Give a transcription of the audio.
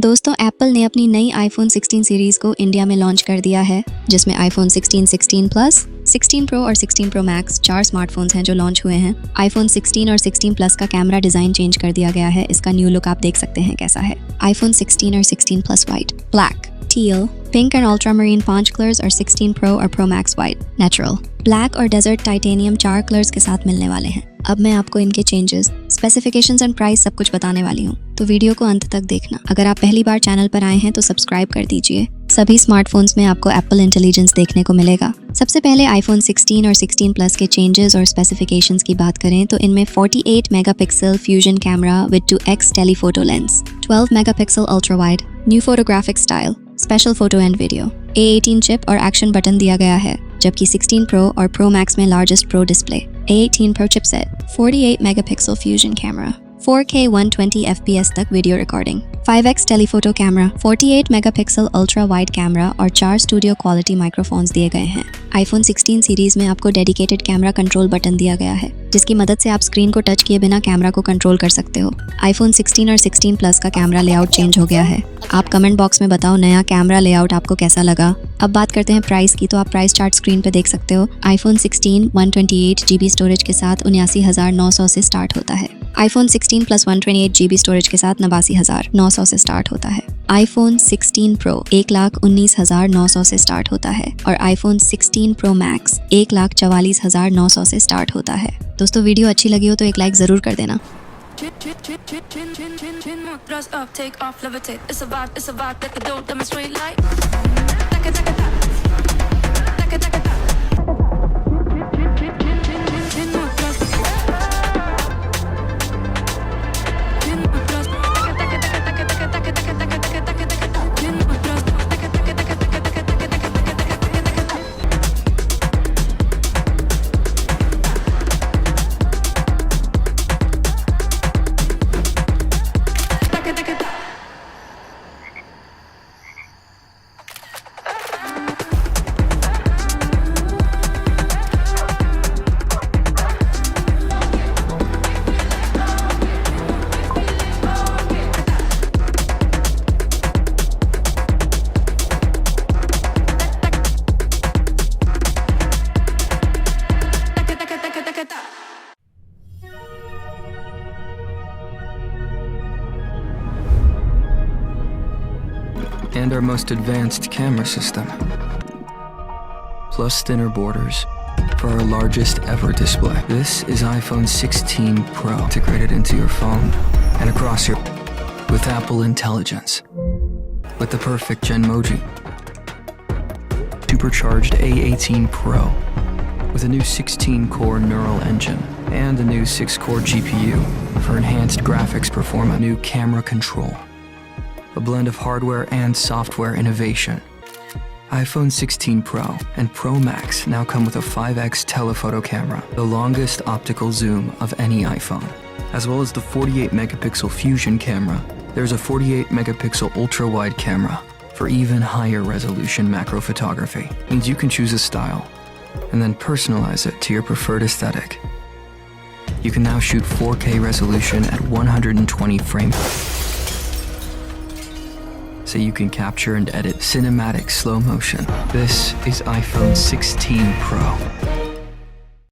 दोस्तों एप्पल ने अपनी नई iPhone 16 सीरीज को इंडिया में लॉन्च कर दिया है, जिसमें iPhone 16, 16 प्लस, 16 प्रो और 16 प्रो मैक्स 4 स्मार्टफोन्स हैं जो लॉन्च हुए हैं। iPhone 16 और 16 प्लस का कैमरा डिजाइन चेंज कर दिया गया है। इसका न्यू लुक आप देख सकते हैं कैसा है। iPhone 16 और 16 plus white, black, teal, pink and ultramarine 5 colours और 16 प्रो और pro max white, natural, black और डेजर्ट टाइटेनियम 4 कलर्स के साथ मिलने वाले हैं। अब मैं आपको इनके चेंजेस, स्पेसिफिकेशंस एंड प्राइस सब कुछ बताने वाली हूँ, तो वीडियो को अंत तक देखना। अगर आप पहली बार चैनल पर आए हैं तो सब्सक्राइब कर दीजिए। सभी स्मार्टफोन्स में आपको एप्पल इंटेलिजेंस देखने को मिलेगा। सबसे पहले iPhone 16 और 16 प्लस के चेंजेस और स्पेसिफिकेशंस की बात करें तो इनमें 48 megapixel fusion camera with 2x telephoto lens, 12 megapixel ultra wide, new photographic style, special photo and video, A18 chip और एक्शन बटन दिया गया है, जबकि 16 प्रो और प्रो मैक्स में largest pro display, A18 pro chipset, 48 megapixel fusion camera, 4K 120 FPS तक video recording, 5x telephoto camera, 48 megapixel ultra wide camera और 4 studio quality microphones दिए गए हैं। iPhone 16 सीरीज में आपको डेडिकेटेड कैमरा कंट्रोल बटन दिया गया है, जिसकी मदद से आप स्क्रीन को टच किए बिना कैमरा को कंट्रोल कर सकते हो। iPhone 16 और 16 प्लस का कैमरा लेआउट चेंज हो गया है। आप कमेंट बॉक्स में बताओ नया कैमरा लेआउट आपको कैसा लगा। अब बात करते हैं प्राइस की, तो आप प्राइस चार्ट स्क्रीन पे देख सकते हो। iPhone 16 128 GB स्टोरेज के साथ 79,900 से स्टार्ट होता है। iPhone 16 प्लस 128 GB स्टोरेज के साथ 89,900 से स्टार्ट होता है। iPhone 16 Pro 1,19,900 से स्टार्ट होता है और iPhone 16 Pro Max 1,44,900 से स्टार्ट होता है। दोस्तों वीडियो अच्छी लगी हो तो एक लाइक जरूर कर देना। And our most advanced camera system, plus thinner borders for our largest ever display. This is iPhone 16 Pro, integrated into your phone and across your with Apple Intelligence, with the perfect Genmoji, supercharged A18 Pro, with a new 16-core neural engine and a new 6-core GPU for enhanced graphics performance, new camera control, a blend of hardware and software innovation. iPhone 16 Pro and Pro Max now come with a 5x telephoto camera, the longest optical zoom of any iPhone. As well as the 48 megapixel fusion camera, there's a 48 megapixel ultra-wide camera for even higher resolution macro photography. Means you can choose a style and then personalize it to your preferred aesthetic. You can now shoot 4K resolution at 120 frames. So you can capture and edit cinematic slow motion. This is iPhone 16 Pro.